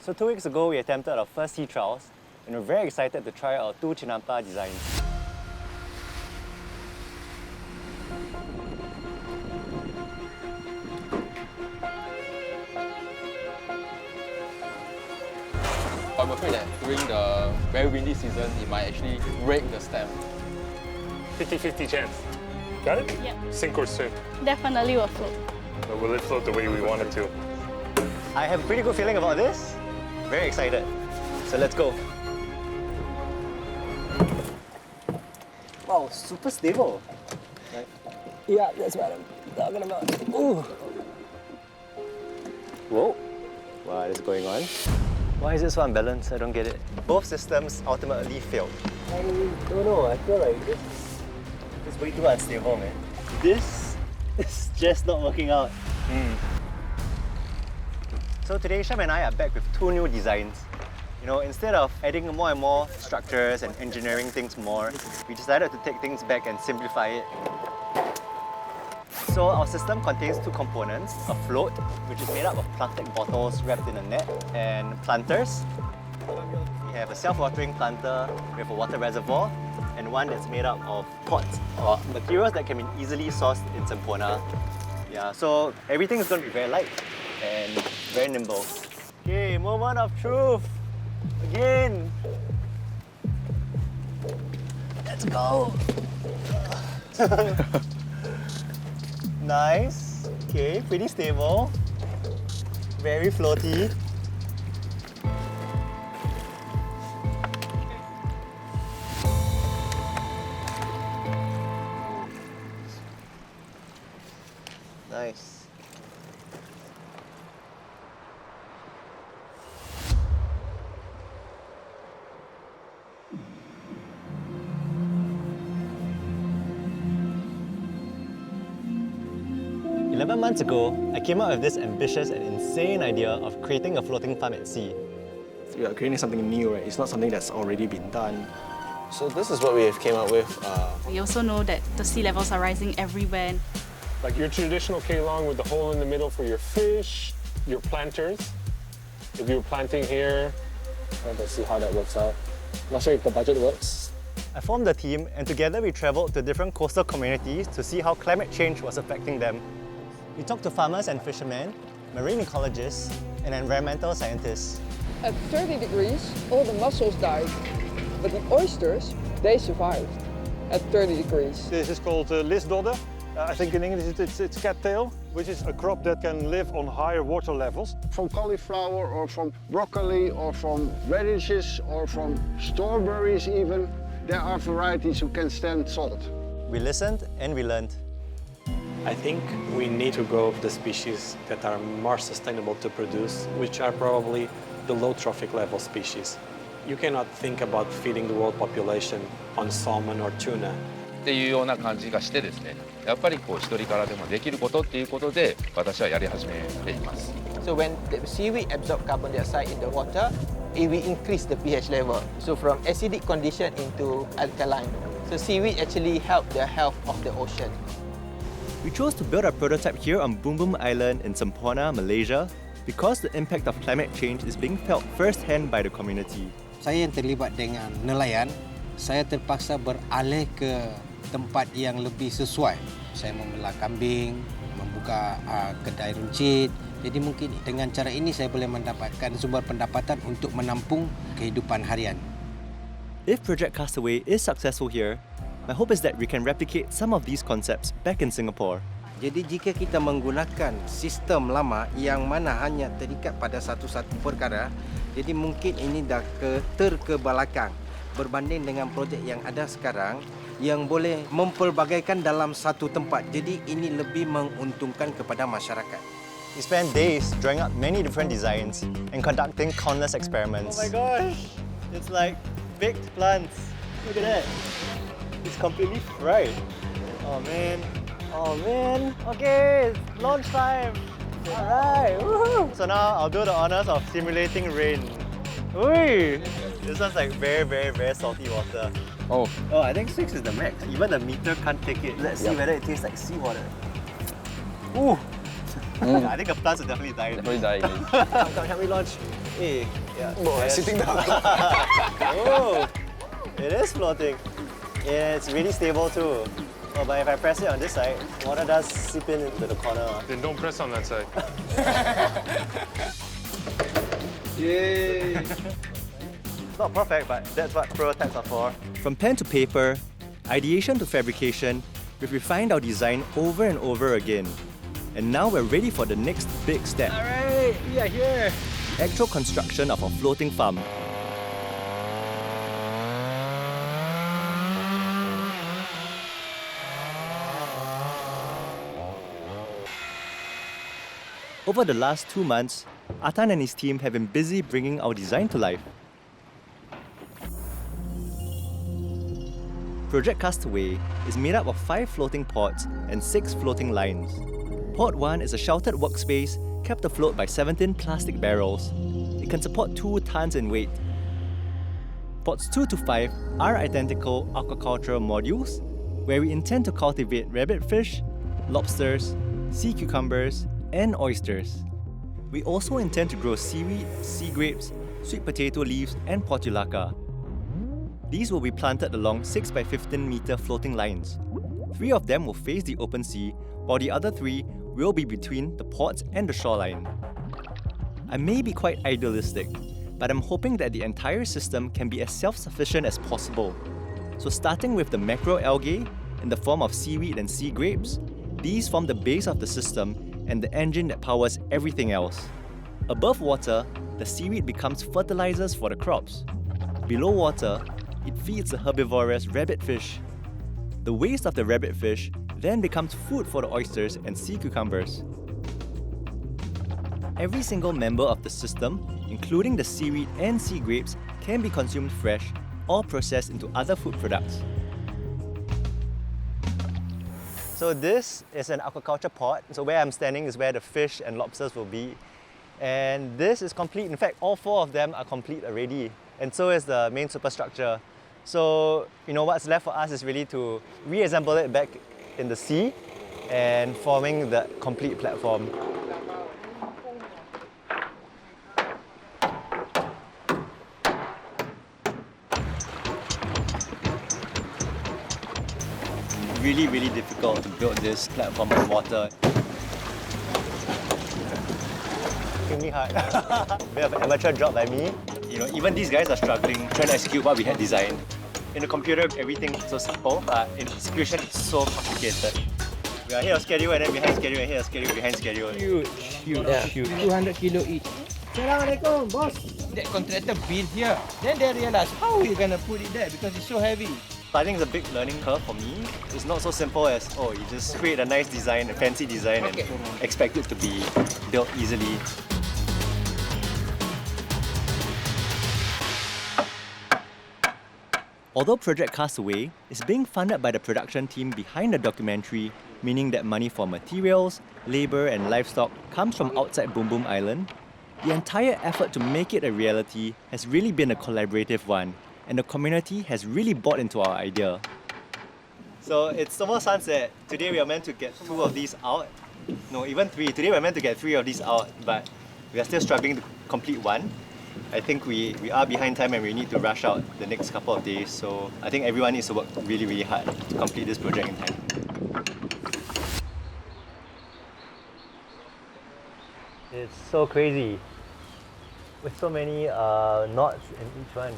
So 2 weeks ago, we attempted our first sea trials, and we're very excited to try our 2 Chinampa designs. I'm afraid that during the very windy season, it might actually break the stem. 50-50 chance. Got it? Yep. Sink or swim. Definitely will float. But will it float the way we want it to? I have a pretty good feeling about this. Very excited. So let's go. Wow, super stable. Right? Yeah, that's what I'm talking about. Ooh. Whoa. What is going on? Why is it so unbalanced? I don't get it. Both systems ultimately failed. I don't know. I feel like this is way too unstable, man. This is just not working out. So today, Sham and I are back with 2 new designs. You know, instead of adding more and more structures and engineering things more, we decided to take things back and simplify it. So our system contains 2 components, a float, which is made up of plastic bottles wrapped in a net, and planters. We have a self-watering planter with a water reservoir, and one that's made up of pots, or materials that can be easily sourced in Semporna. Yeah, so everything is going to be very light and very nimble. Okay, moment of truth. Again. Let's go. Nice. Okay, pretty stable. Very floaty. Nice. "11 months ago, I came up with this ambitious and insane idea of creating a floating farm at sea. We are creating something new, right? It's not something that's already been done. So this is what we have came up with. We also know that the sea levels are rising everywhere. Like your traditional K-long with the hole in the middle for your fish, your planters. If you were planting here, let's see how that works out. Not sure if the budget works. I formed a team, and together we travelled to different coastal communities to see how climate change was affecting them. We talked to farmers and fishermen, marine ecologists, and environmental scientists. At 30 degrees, all the mussels died, but the oysters, they survived at 30 degrees. This is called lisdodder. I think in English it's cattail, which is a crop that can live on higher water levels. From cauliflower or from broccoli or from radishes or from strawberries even, there are varieties who can stand salt. We listened and we learned. I think we need to grow the species that are more sustainable to produce, which are probably the low trophic level species. You cannot think about feeding the world population on salmon or tuna. っていうような感じがしてですね、やっぱりこう一人からでもできることっていうことで私はやり始めています。 So when the seaweed absorb carbon dioxide in the water, it will increase the pH level. So from acidic condition into alkaline. So seaweed actually help the health of the ocean. We chose to build our prototype here on Boom Boom Island in Semporna, Malaysia, because the impact of climate change is being felt firsthand by the community. Saya yang terlibat dengan nelayan, saya terpaksa beralih ke tempat yang lebih sesuai. Saya membelah kambing, membuka kedai runcit. Jadi mungkin dengan cara ini saya boleh mendapatkan sumber pendapatan untuk menampung kehidupan harian. If Project Castaway is successful here, my hope is that we can replicate some of these concepts back in Singapore. Jadi jika kita menggunakan sistem lama yang mana hanya terikat pada satu-satu perkara, jadi mungkin ini dah terkebelakang berbanding dengan projek yang ada sekarang yang boleh mempelbagaikan dalam satu tempat. Jadi ini lebih menguntungkan kepada masyarakat. We spent days drawing up many different designs and conducting countless experiments. Oh my gosh! It's like baked plants. Look at that. It's completely fried. Oh man. Oh man. Okay, it's launch time. Alright. So now I'll do the honors of simulating rain. Ui! This one's like very, very, very salty water. Oh, I think 6 is the max. Even the meter can't take it. Let's see whether it tastes like seawater. Ooh! I think the plants are definitely dying. definitely dying. Come, help me launch. Hey, yeah. Sitting down. Oh, it is floating. Yeah, it's really stable too. Oh, but if I press it on this side, water does seep in into the corner. Then don't press on that side. Yay! It's not perfect, but that's what prototypes are for. From pen to paper, ideation to fabrication, we've refined our design over and over again. And now we're ready for the next big step. Alright, we are here. Actual construction of a floating farm. Over the last 2 months, Atan and his team have been busy bringing our design to life. Project Castaway is made up of 5 floating pods and 6 floating lines. Pod 1 is a sheltered workspace kept afloat by 17 plastic barrels. It can support 2 tons in weight. Pods 2 to 5 are identical aquaculture modules where we intend to cultivate rabbitfish, lobsters, sea cucumbers, and oysters. We also intend to grow seaweed, sea grapes, sweet potato leaves, and portulaca. These will be planted along 6 by 15 meter floating lines. 3 of them will face the open sea, while the other 3 will be between the pods and the shoreline. I may be quite idealistic, but I'm hoping that the entire system can be as self-sufficient as possible. So starting with the macroalgae in the form of seaweed and sea grapes, these form the base of the system and the engine that powers everything else. Above water, the seaweed becomes fertilizers for the crops. Below water, it feeds the herbivorous rabbitfish. The waste of the rabbitfish then becomes food for the oysters and sea cucumbers. Every single member of the system, including the seaweed and sea grapes, can be consumed fresh or processed into other food products. So this is an aquaculture pod. So where I'm standing is where the fish and lobsters will be. And this is complete. In fact, all 4 of them are complete already. And so is the main superstructure. So, what's left for us is really to reassemble it back in the sea and forming the complete platform. Really difficult to build this platform on water. Extremely hard. Bit of an amateur job by me. Even these guys are struggling trying to execute what we had designed. In the computer, everything is so simple, but in execution, it's so complicated. We are ahead of schedule and then behind schedule, and ahead of schedule, behind schedule. Huge. 200 kilo each. Assalamualaikum, boss. That contractor built here. Then they realized, how are we gonna put it there because it's so heavy. I think it's a big learning curve for me. It's not so simple as, you just create a nice design, a fancy design, and expect it to be built easily. Although Project Castaway is being funded by the production team behind the documentary, meaning that money for materials, labour and livestock comes from outside Boom Boom Island, the entire effort to make it a reality has really been a collaborative one, and the community has really bought into our idea. So it's almost sunset. Today we are meant to get 2 of these out. No, even 3. Today we're meant to get 3 of these out, but we are still struggling to complete 1. I think we are behind time and we need to rush out the next couple of days. So I think everyone needs to work really hard to complete this project in time. It's so crazy. With so many knots in each one.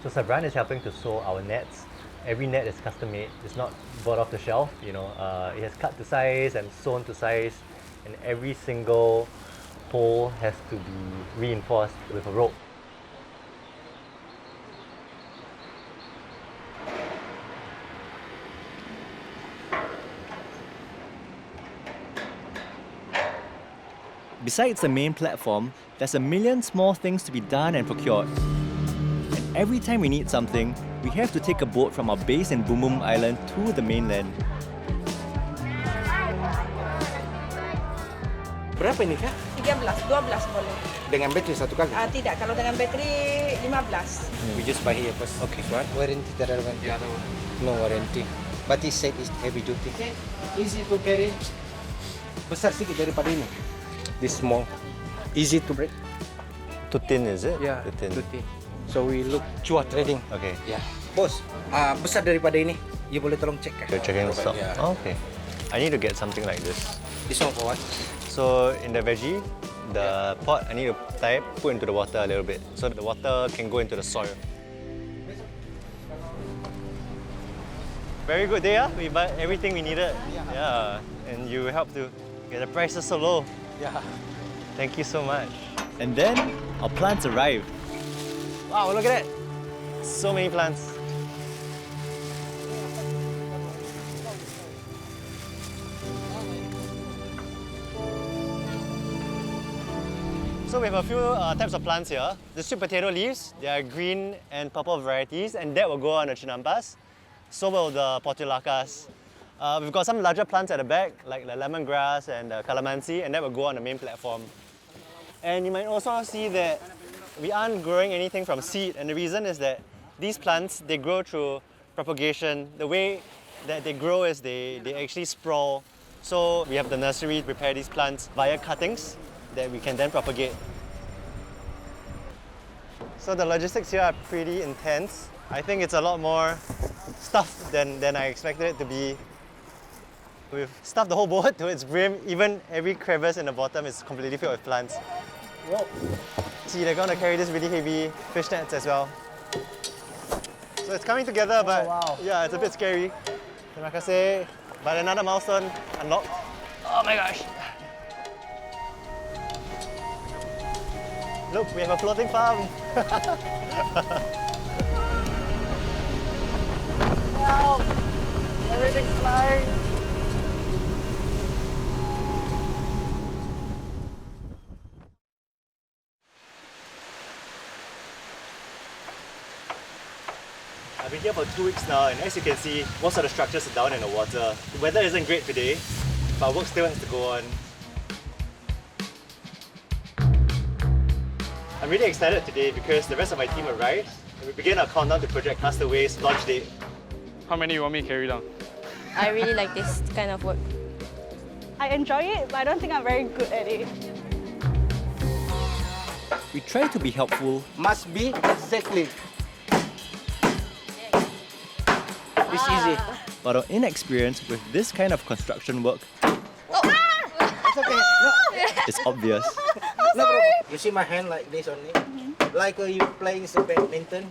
So Sabran is helping to sew our nets. Every net is custom made. It's not bought off the shelf. It has cut to size and sewn to size, and every single pole has to be reinforced with a rope. Besides the main platform, there's a million small things to be done and procured. And every time we need something, we have to take a boat from our base in Boom Boom Island to the mainland. Berapa ini, Kak? 13, 12 boleh. Dengan bateri satu kali? Tidak, kalau dengan bateri 15. We just buy here first. Okay. What? Warranty, tak ada warranty? No warranty. But it said it's heavy duty. Easy to carry. Besar sikit daripada ini. This small. Easy to break. Too thin, is it? Yeah, Too thin. too thin. So we look cuah trading. Okay. Yeah. Bos, besar daripada ini, you boleh tolong cek kan? You're checking the stock. Yeah. Oh, okay. I need to get something like this. This one for what? So in the veggie, the pot, I need to put into the water a little bit so the water can go into the soil. Very good day, yeah? We bought everything we needed. Yeah. And you helped to get the prices so low. Yeah. Thank you so much. And then our plants arrived. Wow, look at that! So many plants. So we have a few types of plants here. The sweet potato leaves, they are green and purple varieties, and that will go on the chinampas. So will the portulacas. We've got some larger plants at the back, like the lemongrass and the calamansi, and that will go on the main platform. And you might also see that we aren't growing anything from seed, and the reason is that these plants, they grow through propagation. The way that they grow is they actually sprawl. So we have the nursery prepare these plants via cuttings that we can then propagate. So the logistics here are pretty intense. I think it's a lot more stuff than I expected it to be. We've stuffed the whole boat to its brim. Even every crevice in the bottom is completely filled with plants. Whoa. See, they're gonna carry this really heavy fish nets as well. So it's coming together, but yeah, it's a bit scary. Terima kasih. But another milestone unlocked. Oh my gosh. Look, we have a floating farm. Help! Everything's flying. I've been here for 2 weeks now, and as you can see, most of the structures are down in the water. The weather isn't great today, but work still has to go on. I'm really excited today because the rest of my team arrived and we begin our countdown to Project Castaway's launch date. How many you want me to carry down? I really like this kind of work. I enjoy it, but I don't think I'm very good at it. We try to be helpful. Must be exactly. It's easy. But our inexperience with this kind of construction work It's okay. No. is obvious. No problem. You see my hand like this only? Like you playing some badminton.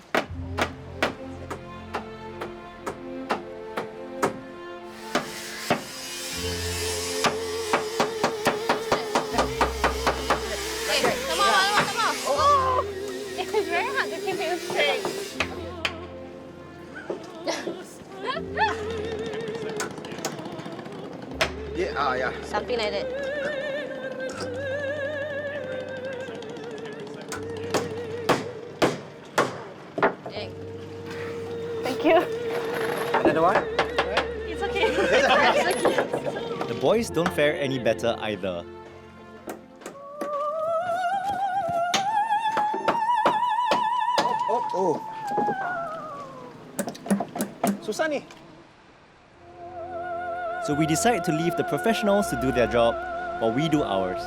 Come on. Oh! It was very hard to keep you straight. Yeah. Something like that. Thank you. Another one? It's okay. The boys don't fare any better either. Oh. Susah ni. So we decide to leave the professionals to do their job while we do ours.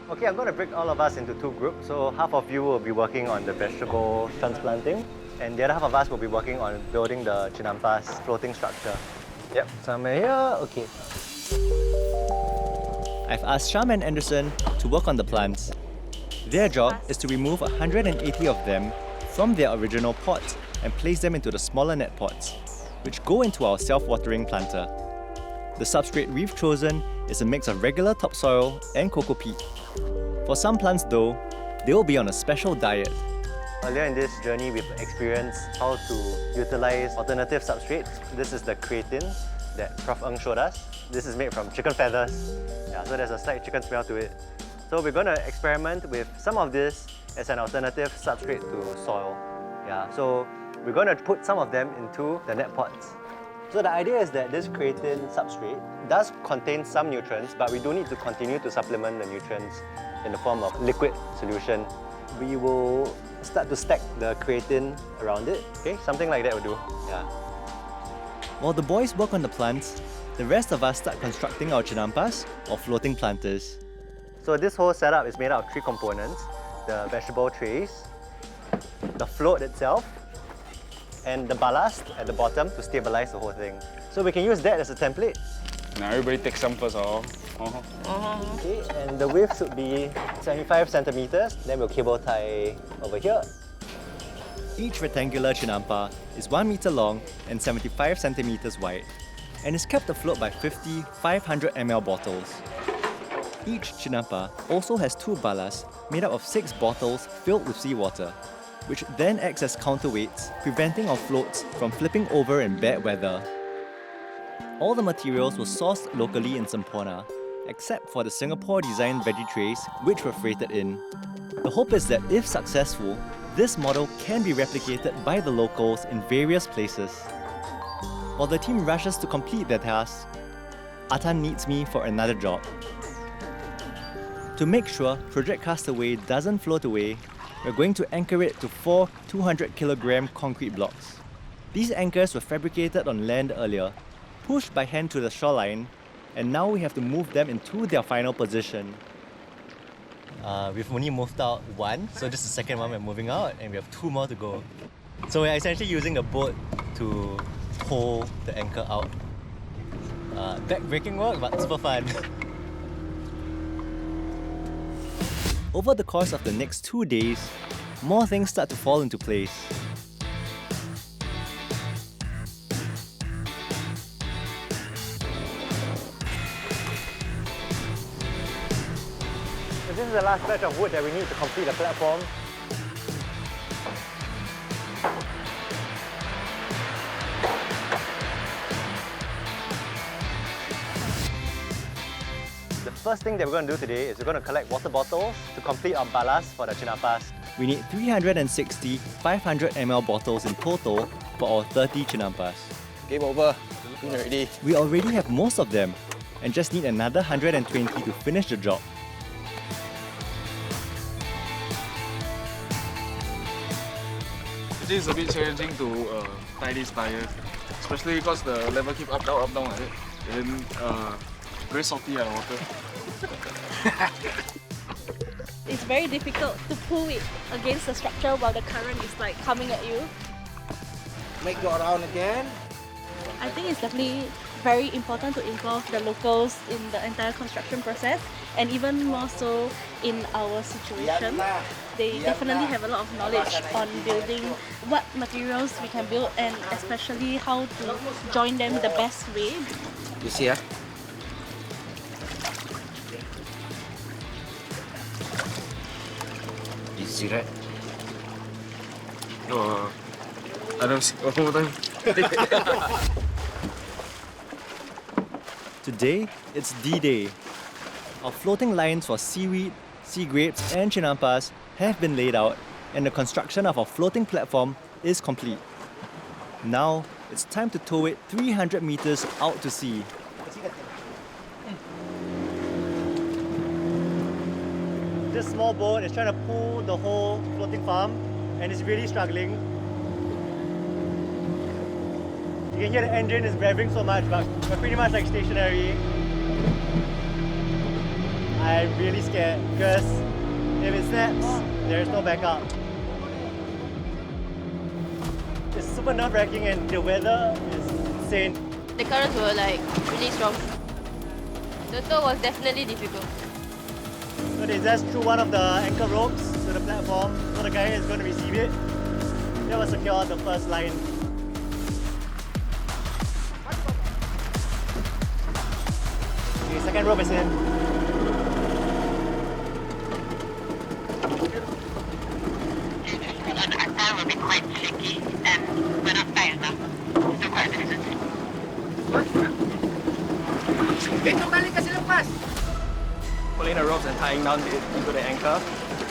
Okay, I'm going to break all of us into 2 groups. So half of you will be working on the vegetable transplanting, and the other half of us will be working on building the chinampas floating structure. Yep, somewhere here. Okay. I've asked Sham and Anderson to work on the plants. Their job is to remove 180 of them from their original pots and place them into the smaller net pots, which go into our self-watering planter. The substrate we've chosen is a mix of regular topsoil and cocoa peat. For some plants though, they will be on a special diet. Earlier in this journey, we've experienced how to utilize alternative substrates. This is the creatine that Prof. Ng showed us. This is made from chicken feathers. Yeah, so there's a slight chicken smell to it. So we're going to experiment with some of this as an alternative substrate to soil. Yeah, so we're going to put some of them into the net pots. So the idea is that this creatine substrate does contain some nutrients, but we do need to continue to supplement the nutrients in the form of liquid solution. We will start to stack the creatine around it, okay? Something like that will do, yeah. While the boys work on the plants, the rest of us start constructing our chinampas or floating planters. So this whole setup is made out of 3 components: the vegetable trays, the float itself, and the ballast at the bottom to stabilize the whole thing. So we can use that as a template. Now everybody take some first, Okay, and the width should be 75 centimeters. Then we'll cable tie over here. Each rectangular chinampa is 1 meter long and 75 centimeters wide, and is kept afloat by 50 500 ml bottles. Each chinampa also has 2 ballasts made up of 6 bottles filled with seawater, which then acts as counterweights, preventing our floats from flipping over in bad weather. All the materials were sourced locally in Semporna, except for the Singapore-designed veggie trays, which were freighted in. The hope is that if successful, this model can be replicated by the locals in various places. While the team rushes to complete their task, Atan needs me for another job. To make sure Project Castaway doesn't float away, we're going to anchor it to 4 200-kilogram concrete blocks. These anchors were fabricated on land earlier, pushed by hand to the shoreline, and now we have to move them into their final position. We've only moved out 1, so this is the second one we're moving out, and we have 2 more to go. So we're essentially using the boat to pull the anchor out. Back-breaking work, but super fun. Over the course of the next 2 days, more things start to fall into place. This is the last batch of wood that we need to complete the platform. The first thing that we're going to do today is we're going to collect water bottles to complete our ballast for the chinampas. We need 360 500 ml bottles in total for our 30 chinampas. Game over. Win already. We already have most of them and just need another 120 to finish the job. It is a bit challenging to tie these tires, especially because the level keep up, down like that. Then very salty the water. It's very difficult to pull it against the structure while the current is like coming at you. Make go around again. I think it's definitely very important to involve the locals in the entire construction process, and even more so in our situation. They definitely have a lot of knowledge on building what materials we can build, and especially how to join them the best way. You see, easy, right? I don't see one more time. Today, it's D-Day. Our floating lines for seaweed, sea grapes and chinampas have been laid out, and the construction of our floating platform is complete. Now, it's time to tow it 300 meters out to sea. This small boat is trying to pull the whole floating farm, and it's really struggling. You can hear the engine is revving so much, but we're pretty much like stationary. I'm really scared because if it snaps, there's no backup. It's super nerve-wracking and the weather is insane. The currents were like really strong. The tow was definitely difficult. So they just threw one of the anchor ropes to the platform, so the guy is going to receive it. That will secure the first line. Okay, second rope is in. Will be quite tricky, and we're not fast enough. Still quite Pulling the ropes and tying down into the anchor.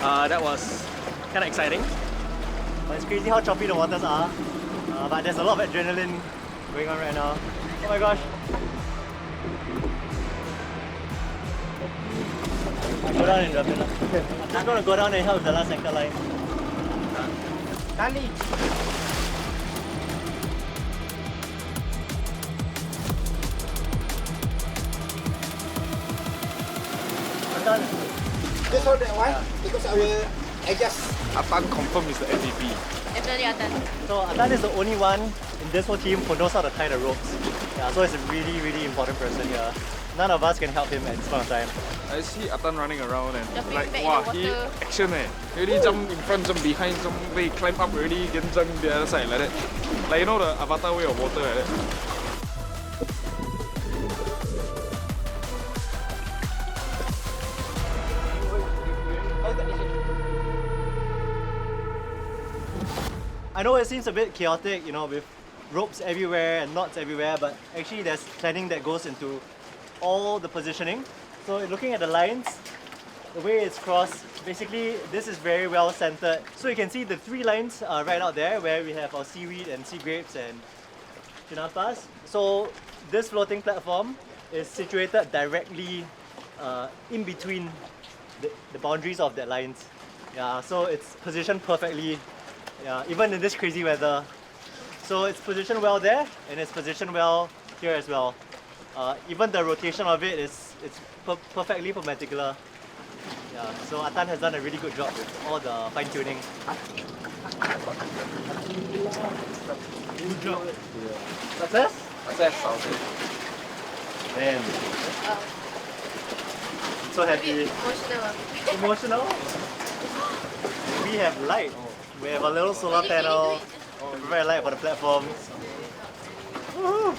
That was kind of exciting. But it's crazy how choppy the waters are. But there's a lot of adrenaline going on right now. Oh my gosh. Go down and drop it. Okay. I'm just going to go down and help with the last anchor line. Tali. I'm done. Just hold that one because I will adjust. Atan confirm is the MVP. Definitely Atan. So Atan is the only one in this whole team who knows how to tie the ropes. Yeah, so it's a really, really important person here. None of us can help him at this point of time. I see Atan running around and Jumping like, back in wow, the he water. action eh. He already jump in front, jump behind, jump way, climb up already, then jump the other side like that. Like you know the Avatar way of water like that. I know it seems a bit chaotic, you know, with ropes everywhere and knots everywhere, but actually there's planning that goes into all the positioning. So looking at the lines, the way it's crossed, basically this is very well centered. So you can see the 3 lines right out there where we have our seaweed and sea grapes and chinampas. So this floating platform is situated directly in between the boundaries of the lines. Yeah, so it's positioned perfectly, yeah, even in this crazy weather. So it's positioned well there, and it's positioned well here as well. Even the rotation of it it's perfectly perpendicular. Yeah, so Atan has done a really good job with all the fine tuning. Good job. Success? Success, sounds good. Man. So happy. Emotional. Emotional? We have light. We have a little solar panel to provide light for the platform. Woohoo!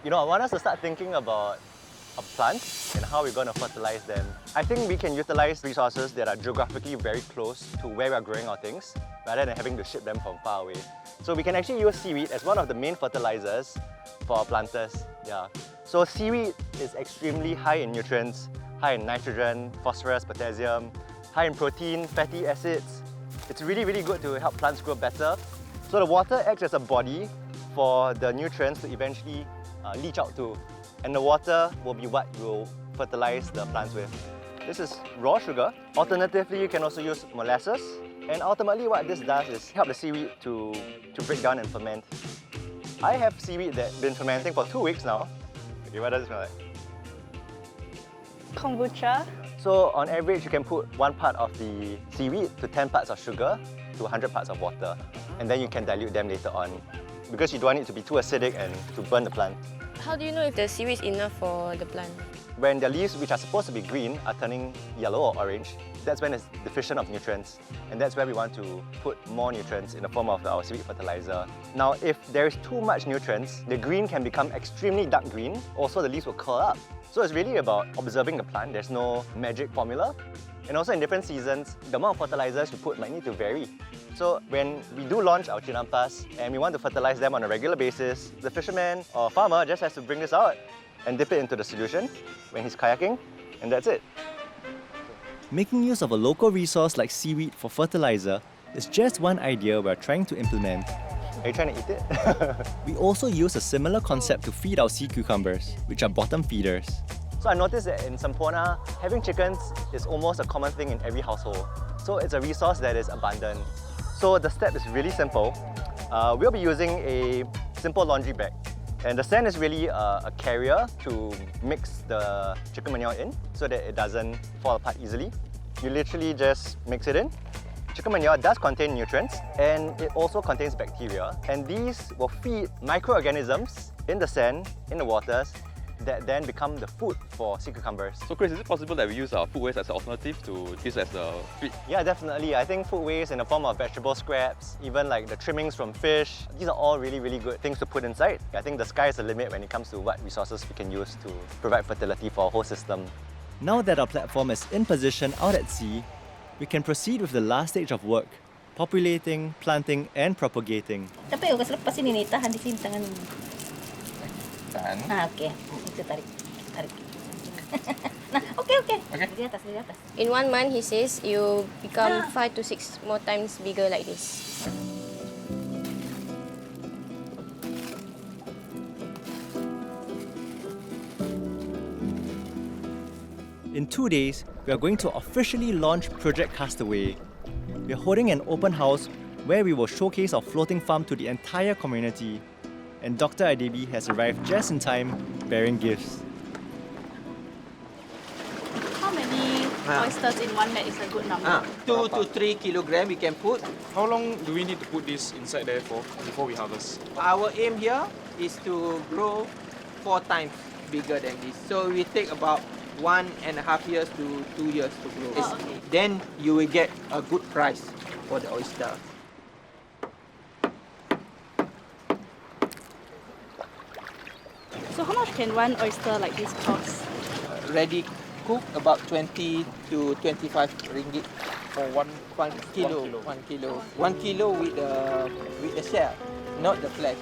You know, I want us to start thinking about our plants and how we're going to fertilize them. I think we can utilize resources that are geographically very close to where we're growing our things rather than having to ship them from far away. So we can actually use seaweed as one of the main fertilizers for our planters. Yeah. So seaweed is extremely high in nutrients, high in nitrogen, phosphorus, potassium, high in protein, fatty acids. It's really, really good to help plants grow better. So the water acts as a body for the nutrients to eventually leach out to, and the water will be what will fertilize the plants with. This is raw sugar. Alternatively, you can also use molasses, and ultimately what this does is help the seaweed to break down and ferment. I have seaweed that's been fermenting for 2 weeks now. Okay, what does it smell like? Kombucha. So on average, you can put 1 part of the seaweed to 10 parts of sugar to 100 parts of water, and then you can dilute them later on, because you don't want it to be too acidic and to burn the plant. How do you know if the seaweed is enough for the plant? When the leaves, which are supposed to be green, are turning yellow or orange, that's when it's deficient of nutrients. And that's where we want to put more nutrients in the form of our seaweed fertilizer. Now, if there is too much nutrients, the green can become extremely dark green. Also, the leaves will curl up. So it's really about observing the plant. There's no magic formula. And also in different seasons, the amount of fertilizers you put might need to vary. So when we do launch our chinampas and we want to fertilize them on a regular basis, the fisherman or farmer just has to bring this out and dip it into the solution when he's kayaking, and that's it. Making use of a local resource like seaweed for fertilizer is just one idea we're trying to implement. Are you trying to eat it? We also use a similar concept to feed our sea cucumbers, which are bottom feeders. So I noticed that in Semporna, having chickens is almost a common thing in every household. So it's a resource that is abundant. So the step is really simple. We'll be using a simple laundry bag. And the sand is really a carrier to mix the chicken manure in so that it doesn't fall apart easily. You literally just mix it in. Chicken manure does contain nutrients, and it also contains bacteria. And these will feed microorganisms in the sand, in the waters, that then become the food for sea cucumbers. So Chris, is it possible that we use our food waste as an alternative to use as a feed? Yeah, definitely. I think food waste in the form of vegetable scraps, even like the trimmings from fish, these are all really, really good things to put inside. I think the sky is the limit when it comes to what resources we can use to provide fertility for our whole system. Now that our platform is in position out at sea, we can proceed with the last stage of work, populating, planting and propagating. Tapi lepas ini nih, tahan di sini tangan. Tahan. Okey. Itu tarik. Nah, okey. Di atas. In 1 month, he says, you become 5 to 6 more times bigger like this. In 2 days, we are going to officially launch Project Castaway. We are holding an open house where we will showcase our floating farm to the entire community. And Dr. Idebi has arrived just in time, bearing gifts. How many oysters in one net is a good number? 2 to 3 kilogram we can put. How long do we need to put this inside there for before we harvest? Our aim here is to grow 4 times bigger than this. So we take about 1.5 years to 2 years to grow. Oh, okay. Then you will get a good price for the oyster. So how much can one oyster like this cost? Ready cook about 20 to 25 ringgit For one kilo. 1 kilo. 1 kilo with the shell, not the flesh.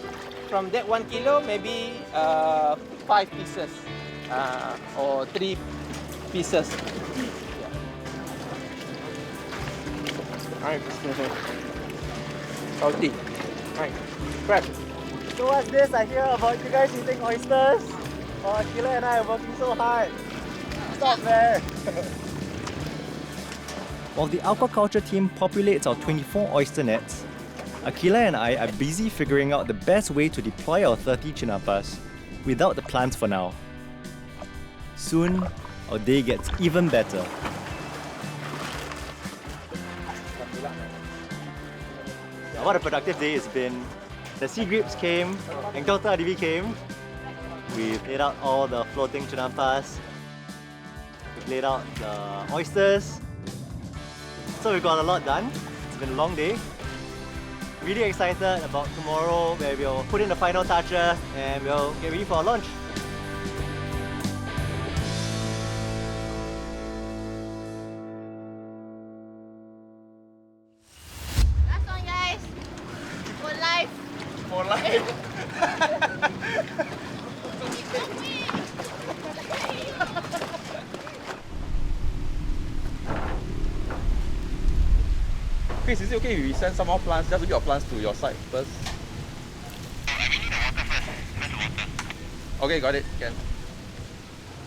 From that 1 kilo, maybe 5 pieces or 3 pieces. Alright, salty. Alright, fresh. So what's this? I hear about you guys eating oysters. Oh, Akila and I are working so hard. Stop there. While the aquaculture team populates our 24 oyster nets, Akila and I are busy figuring out the best way to deploy our 30 chinampas without the plants for now. Soon, our day gets even better. What a productive day it's been. The sea grapes came, and Dr. Idebi came. We laid out all the floating chinampas. We laid out the oysters. So we got a lot done. It's been a long day. Really excited about tomorrow where we'll put in the final touches and we'll get ready for our launch. Last one, guys. For life. For life. Chris, is it okay if we send some more plants, just a bit of plants to your site first? Okay, got it. Can.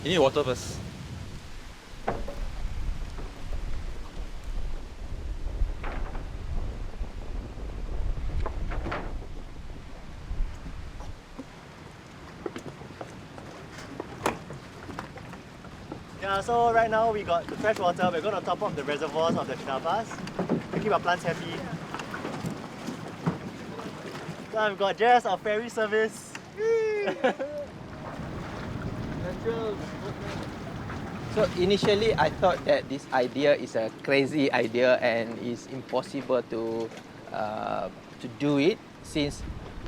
You need water first. Yeah, so right now we got the fresh water. We're going to top up the reservoirs of the chinampas to keep our plants happy. So I've got Jess, our ferry service. So initially I thought that this idea is a crazy idea and is impossible to do it, since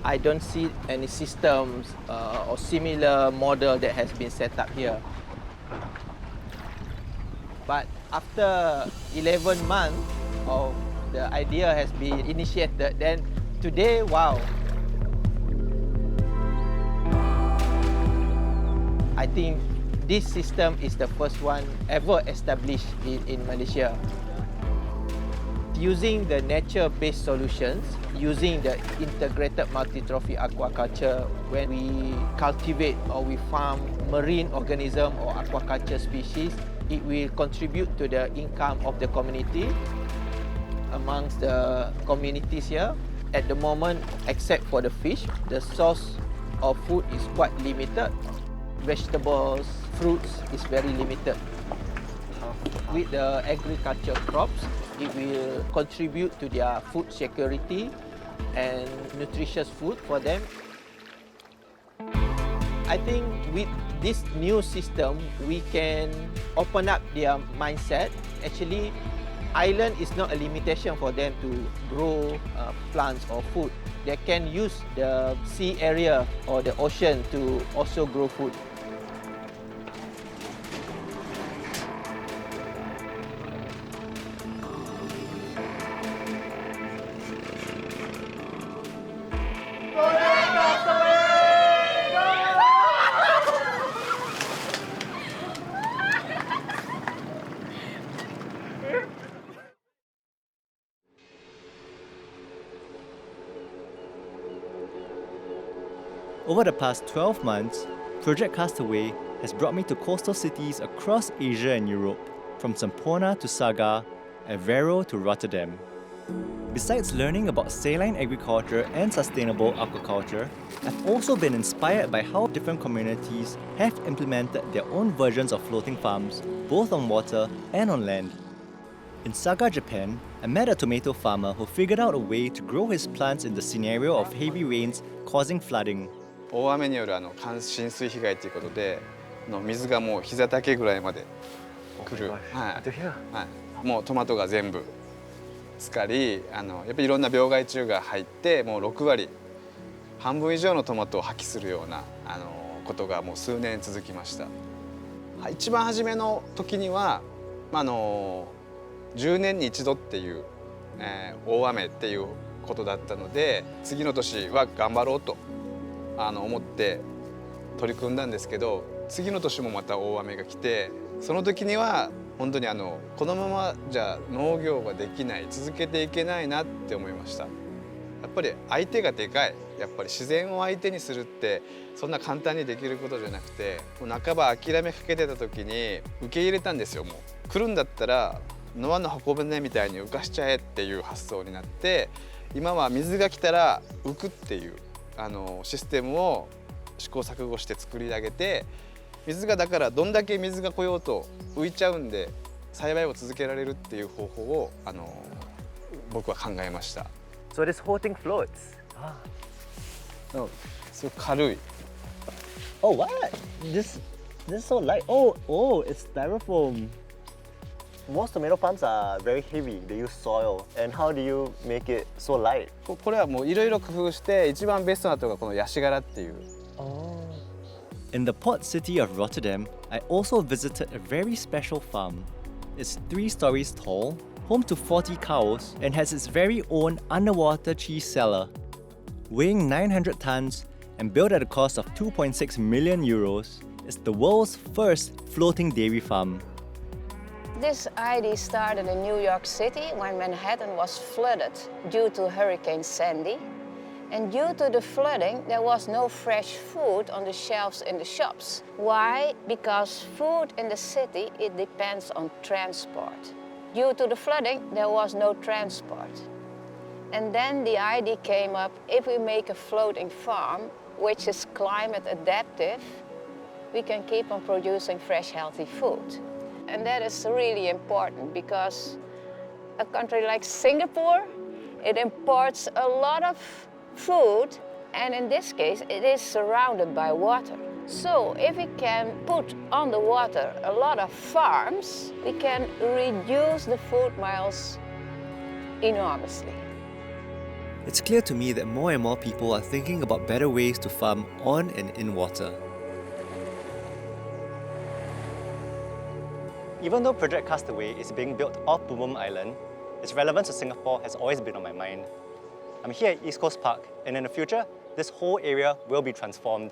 I don't see any systems or similar model that has been set up here. But after 11 months of the idea has been initiated, then today, wow. I think this system is the first one ever established in Malaysia. Using the nature-based solutions, using the integrated multi-trophy aquaculture, when we cultivate or we farm marine organism or aquaculture species, it will contribute to the income of the community. Amongst the communities here, at the moment, except for the fish, the source of food is quite limited. Vegetables, fruits is very limited. With the agriculture crops, it will contribute to their food security and nutritious food for them. I think with this new system, we can open up their mindset. Actually, island is not a limitation for them to grow plants or food. They can use the sea area or the ocean to also grow food. Over the past 12 months, Project Castaway has brought me to coastal cities across Asia and Europe, from Semporna to Saga, Agriport to Rotterdam. Besides learning about saline agriculture and sustainable aquaculture, I've also been inspired by how different communities have implemented their own versions of floating farms, both on water and on land. In Saga, Japan, I met a tomato farmer who figured out a way to grow his plants in the scenario of heavy rains causing flooding. 大雨による浸水被害ということで、水がもう膝丈ぐらいまで来る。もうトマトが全部浸かり、やっぱりいろんな病害虫が入って、もう6割、半分以上のトマトを破棄するようなことがもう数年続きました。一番初めの時には、10年に一度っていう、大雨っていうことだったので、次の年は頑張ろうと思って取り組んだんですけど、次の年もまた大雨が来て、その時には本当にこのままじゃ農業ができない、続けていけないなって思いました。やっぱり相手がでかい、やっぱり自然を相手にするってそんな簡単にできることじゃなくて、もう半ば諦めかけてた時に受け入れたんですよ。もう来るんだったらノアの箱舟みたいに浮かしちゃえっていう発想になって、今は水が来たら浮くっていうシステムを試行錯誤して作り上げて、水がだからどんだけ水が来ようと浮いちゃうんで栽培を続けられるっていう方法を僕は考えました。So this whole thing floats. No, すごく軽い。Oh, what? This is so light. Oh, it's styrofoam. Most tomato farms are very heavy. They use soil. And how do you make it so light? これはもういろいろ工夫して一番ベストなのがこのヤシ殻っていう。In the port city of Rotterdam, I also visited a very special farm. It's 3 stories tall, home to 40 cows, and has its very own underwater cheese cellar. Weighing 900 tons and built at a cost of 2.6 million euros, it's the world's first floating dairy farm. This idea started in New York City when Manhattan was flooded due to Hurricane Sandy. And due to the flooding, there was no fresh food on the shelves in the shops. Why? Because food in the city, it depends on transport. Due to the flooding, there was no transport. And then the idea came up, if we make a floating farm, which is climate adaptive, we can keep on producing fresh, healthy food. And that is really important because a country like Singapore, it imports a lot of food, and in this case it is surrounded by water. So if we can put on the water a lot of farms, we can reduce the food miles enormously. It's clear to me that more and more people are thinking about better ways to farm on and in water. Even though Project Castaway is being built off Boom Island, its relevance to Singapore has always been on my mind. I'm here at East Coast Park, and in the future, this whole area will be transformed.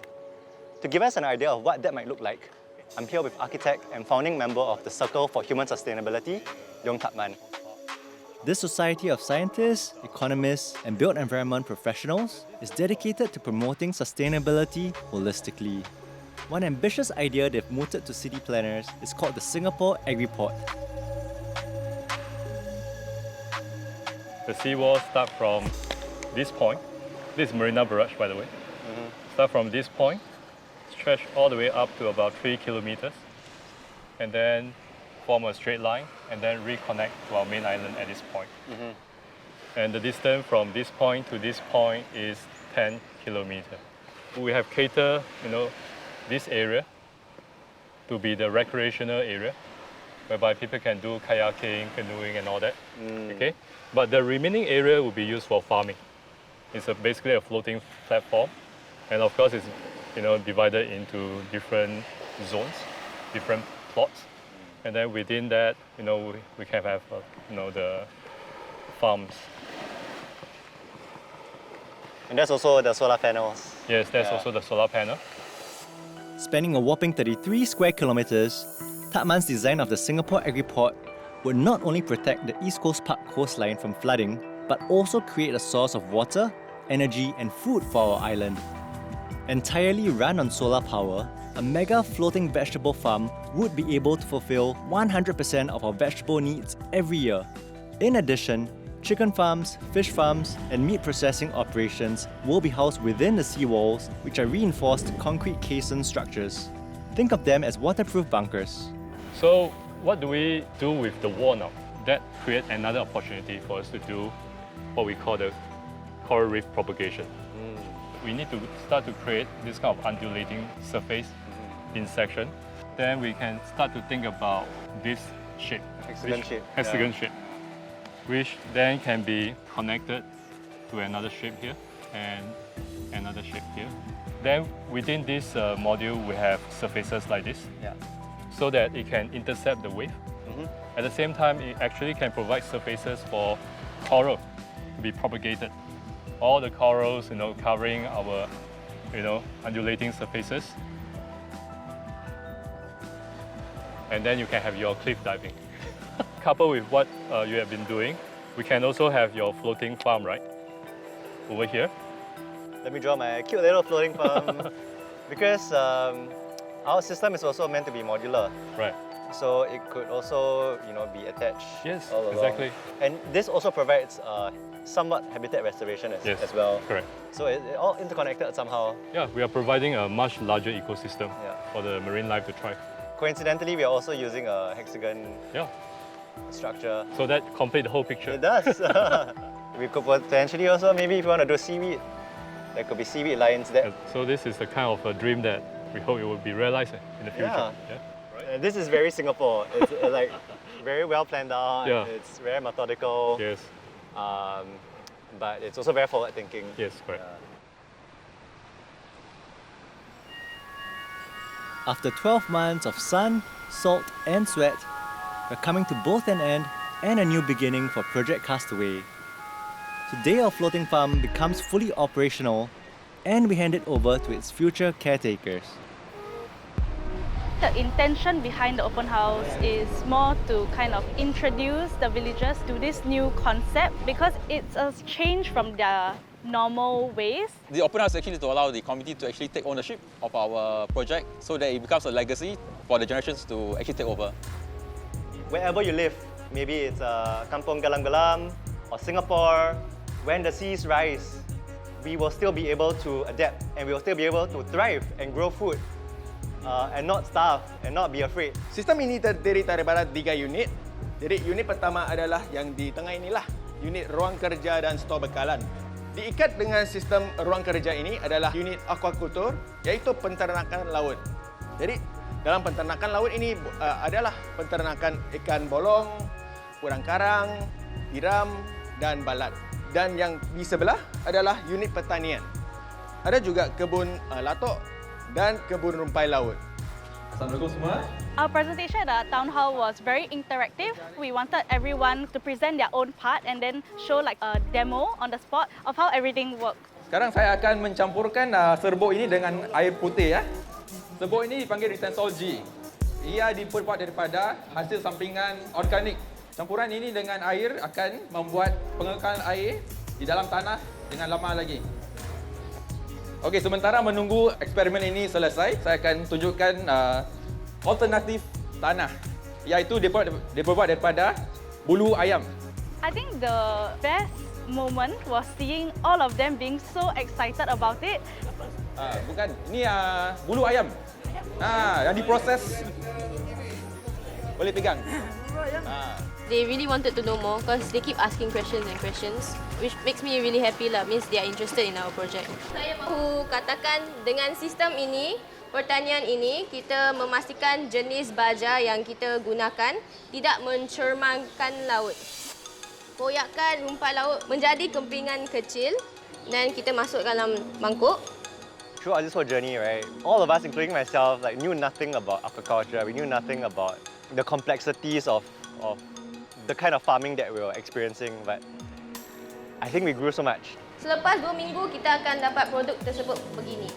To give us an idea of what that might look like, I'm here with architect and founding member of the Circle for Human Sustainability, Yong Tapman. This society of scientists, economists, and built environment professionals is dedicated to promoting sustainability holistically. One ambitious idea they've mooted to city planners is called the Singapore Agriport. The seawall starts from this point. This is Marina Barrage, by the way. Start from this point, stretch all the way up to about 3 kilometers, and then form a straight line, and then reconnect to our main island at this point. And the distance from this point to this point is 10 kilometers. We have catered, this area to be the recreational area, whereby people can do kayaking, canoeing, and all that. Okay, but the remaining area will be used for farming. It's basically a floating platform, and of course it's divided into different zones, different plots, and then within that we can have the farms. And that's also the solar panels. Yes, that's also the solar panel. Spanning a whopping 33 square kilometers, Tapman's design of the Singapore Agriport would not only protect the East Coast Park coastline from flooding, but also create a source of water, energy, and food for our island. Entirely run on solar power, a mega floating vegetable farm would be able to fulfill 100% of our vegetable needs every year. In addition, chicken farms, fish farms, and meat processing operations will be housed within the seawalls, which are reinforced concrete caisson structures. Think of them as waterproof bunkers. So what do we do with the wall now? That creates another opportunity for us to do what we call the coral reef propagation. We need to start to create this kind of undulating surface in section. Then we can start to think about this shape. Hexagon shape. Which then can be connected to another shape here and another shape here. Then within this module, we have surfaces like this, so that it can intercept the wave. At the same time, it actually can provide surfaces for coral to be propagated. All the corals, covering our, undulating surfaces. And then you can have your cliff diving. Coupled with what you have been doing, we can also have your floating farm, right? Over here. Let me draw my cute little floating farm. Because our system is also meant to be modular. Right. So it could also, be attached. Yes, all along. exactly. And this also provides somewhat habitat restoration as well. Correct. So it's all interconnected somehow. Yeah, we are providing a much larger ecosystem for the marine life to thrive. Coincidentally, we are also using a hexagon structure. So that completes the whole picture. It does. We could potentially also, maybe if you want to do seaweed, there could be seaweed lines there. So this is the kind of a dream that we hope it will be realized in the future. This is very Singapore. It's like very well planned out. Yeah. It's very methodical. Yes. But it's also very forward thinking. Yes, correct. After 12 months of sun, salt, and sweat, we're coming to both an end and a new beginning for Project Castaway. Today, our floating farm becomes fully operational, and we hand it over to its future caretakers. The intention behind the open house is more to kind of introduce the villagers to this new concept because it's a change from their normal ways. The open house actually is to allow the community to actually take ownership of our project so that it becomes a legacy for the generations to actually take over. Wherever you live, maybe it's Kampung Galam-Galam or Singapore, when the seas rise, we will still be able to adapt and we will still be able to thrive and grow food. And not starve and not be afraid. Sistem ini terdiri daripada 3 unit. Jadi unit pertama adalah yang di tengah inilah, unit ruang kerja dan stor bekalan. Diikat dengan sistem ruang kerja ini adalah unit aquaculture, iaitu penternakan laut. Jadi dalam penternakan laut ini adalah penternakan ikan bolong, udang karang, tiram dan balat. Dan yang di sebelah adalah unit pertanian. Ada juga kebun latok dan kebun rumpai laut. Assalamualaikum semua. Our presentation at the town hall was very interactive. We wanted everyone to present their own part and then show like a demo on the spot of how everything works. Sekarang saya akan mencampurkan serbuk ini dengan air putih ya. Serbuk ini dipanggil Retensol G. Ia dibuat daripada hasil sampingan organik. Campuran ini dengan air akan membuat pengekalan air di dalam tanah dengan lama lagi. Okey, sementara menunggu eksperimen ini selesai, saya akan tunjukkan alternatif tanah, iaitu dibuat daripada bulu ayam. I think the best moment was seeing all of them being so excited about it. Bukan, ini bulu ayam. Yang diproses. Boleh pegang. They really wanted to know more because they keep asking questions and questions, which makes me really happy lah. Means they are interested in our project. Saya mahu katakan dengan sistem ini, pertanian ini, kita memastikan jenis baja yang kita gunakan tidak mencerminkan laut. Koyakkan rumpai laut menjadi kempingan kecil dan kita masuk dalam mangkuk. Throughout this whole journey, right, all of us, including myself, like knew nothing about aquaculture. We knew nothing about the complexities of the kind of farming that we were experiencing, but I think we grew so much. Selepas 2 minggu kita akan dapat produk tersebut begini.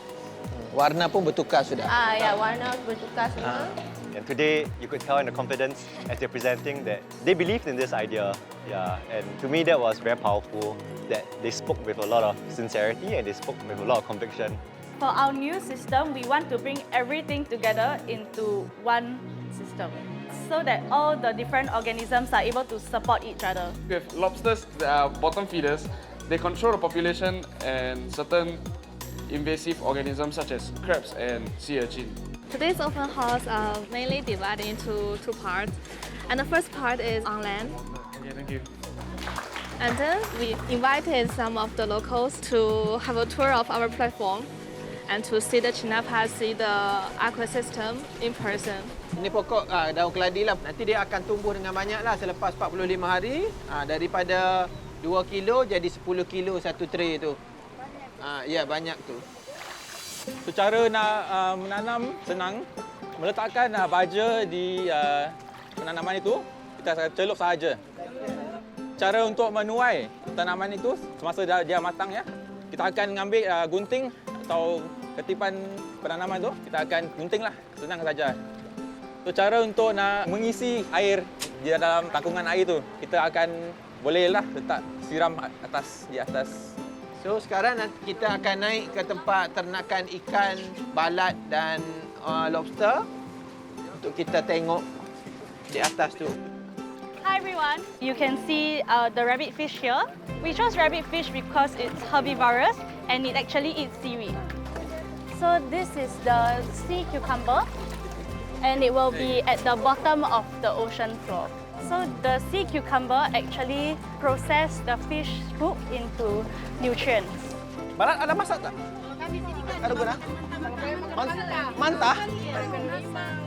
Warna pun bertukar sudah. Ya, warna bertukar semua. And today you could tell in the confidence as they're presenting that they believed in this idea. Yeah, and to me that was very powerful, that they spoke with a lot of sincerity and they spoke with a lot of conviction. For our new system, we want to bring everything together into one system so that all the different organisms are able to support each other. With lobsters that are bottom feeders, they control the population and certain invasive organisms such as crabs and sea urchin. Today's open house are mainly divided into two parts. And the first part is on land. Okay, thank you. And then we invited some of the locals to have a tour of our platform and to see the chinapa, see the ecosystem in person. Ini pokok daun keladi lah. Nanti dia akan tumbuh dengan banyak lah selepas 45 hari. Daripada 2 kilo jadi 10 kilo satu tray tu. Ya, banyak tu. So, cara nak menanam senang. Meletakkan baja di penanaman itu, kita celup sahaja. Cara untuk menuai tanaman itu semasa dia matang ya, kita akan mengambil gunting atau ketipan penanaman itu, kita akan guntinglah, senang saja. So, cara untuk nak mengisi air di dalam tangkungan air itu, kita akan bolehlah letak siram di atas. So sekarang kita akan naik ke tempat ternakan ikan, balat dan lobster untuk kita tengok di atas tu. Hi everyone, you can see the rabbit fish here. We chose rabbit fish because it's herbivorous and it actually eats seaweed. So this is the sea cucumber and it will be at the bottom of the ocean floor. So the sea cucumber actually process the fish poop into nutrients. Balat ada masak tak? Ada guna? Mantah?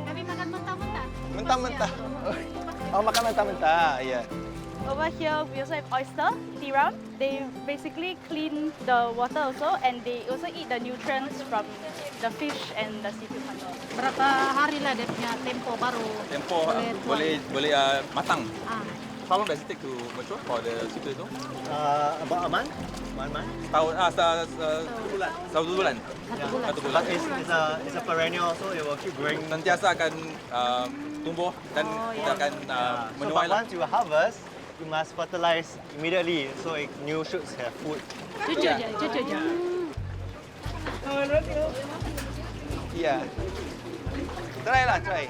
Kami makan mentah-mentah. Mentah-mentah. Oh, makan mentah-mentah, ya. Over here we also have oyster, tiram. They basically clean the water also and they also eat the nutrients from the fish and the sea cucumber. Berapa hari lah dia punya tempo baru? Tempo boleh matang. How long does it take to mature for the situ itu? About a month. 1 month. Tahun, satu bulan. Satu bulan. But it's a perennial, so it will keep growing. Sentiasa akan tumbuh dan kita akan menuai. So once you harvest, you must fertilize immediately so new shoots have food. Cucu je. Yeah. Try.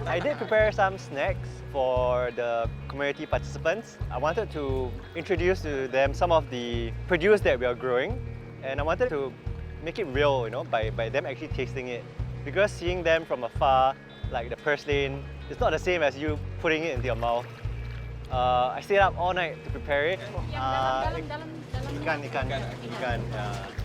I did prepare some snacks for the community participants. I wanted to introduce to them some of the produce that we are growing, and I wanted to make it real, by them actually tasting it. Because seeing them from afar, like the purslane, it's not the same as you putting it into your mouth. I stayed up all night to prepare it. Ikan.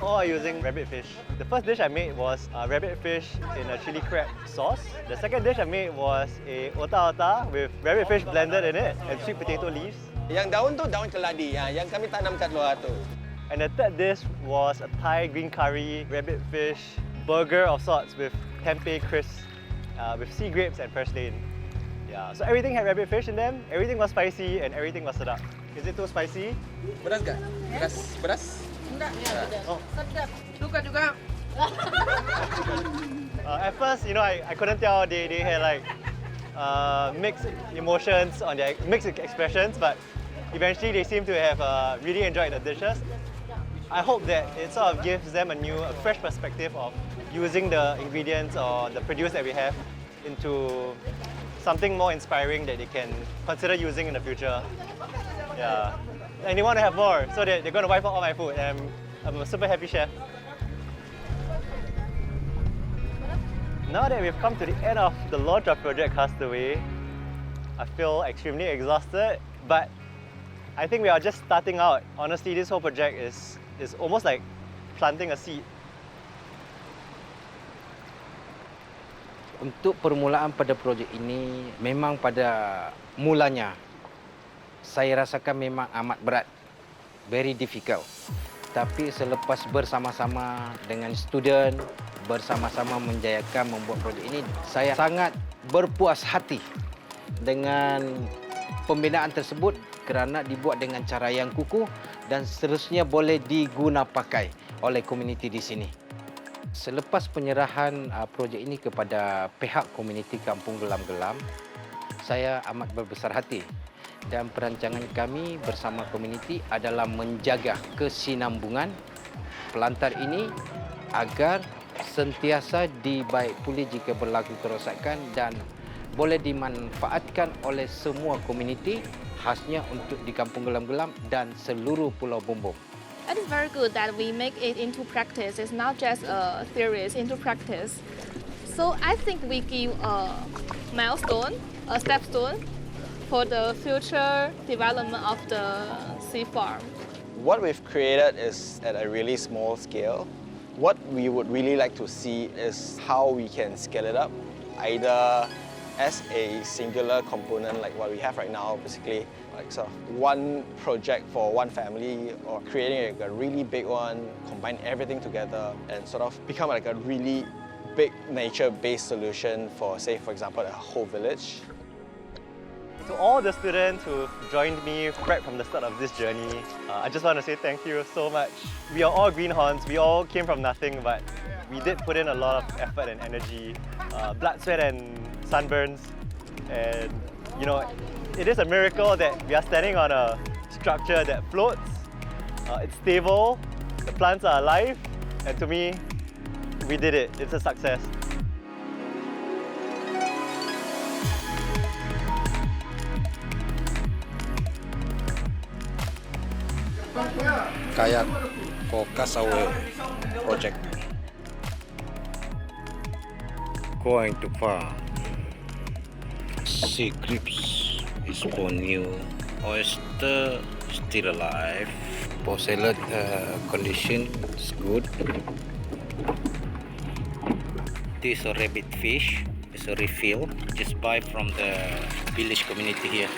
All using rabbit fish. The first dish I made was rabbit fish in a chili crab sauce. The second dish I made was a ota-ota with rabbit fish blended in it and sweet potato leaves. Yang daun tu daun keladi, yang kami tanam kat luar tu. And the third dish was a Thai green curry rabbit fish burger of sorts with tempeh crisps, with sea grapes and purslane. Yeah, so everything had rabbit fish in them, everything was spicy and everything was sedap. Is it too spicy? Pedas tak? Pedas? Enggak. Oh. Sedap. Suka juga. At first, I couldn't tell. They had like mixed emotions on their mixed expressions, but eventually they seem to have really enjoyed the dishes. I hope that it sort of gives them a fresh perspective of using the ingredients or the produce that we have into something more inspiring that they can consider using in the future. Yeah. And they want to have more, so they're going to wipe out all my food, and I'm a super happy chef. Now that we've come to the end of the launch of Project Castaway, I feel extremely exhausted, but I think we are just starting out. Honestly, this whole project is almost like planting a seed. Untuk permulaan pada projek ini, memang pada mulanya saya rasakan memang amat berat, very difficult. Tapi selepas bersama-sama dengan student, bersama-sama menjayakan membuat projek ini, saya sangat berpuas hati dengan pembinaan tersebut kerana dibuat dengan cara yang kukuh dan seterusnya boleh digunapakai oleh komuniti di sini. Selepas penyerahan projek ini kepada pihak komuniti Kampung Gelam-Gelam, saya amat berbesar hati dan perancangan kami bersama komuniti adalah menjaga kesinambungan pelantar ini agar sentiasa dibaik pulih jika berlaku kerosakan dan boleh dimanfaatkan oleh semua komuniti, khasnya untuk di Kampung Gelam-Gelam dan seluruh Pulau Bumbung. It is very good that we make it into practice. It's not just a theory, it's into practice. So I think we give a milestone, a stepstone for the future development of the sea farm. What we've created is at a really small scale. What we would really like to see is how we can scale it up, either as a singular component like what we have right now, basically like sort of one project for one family, or creating like a really big one, combine everything together and sort of become like a really big nature-based solution for, say, for example, a whole village. To all the students who joined me right from the start of this journey, I just want to say thank you so much. We are all greenhorns, we all came from nothing, but we did put in a lot of effort and energy, blood, sweat and sunburns, and you know, it is a miracle that we are standing on a structure that floats, it's stable, the plants are alive, and to me, we did it, it's a success. Kayak Castaway project. Going to farm. Sea grapes is for new. Oyster still alive. For salad condition is good. This is a rabbit fish. It's a refill. Just buy from the village community here.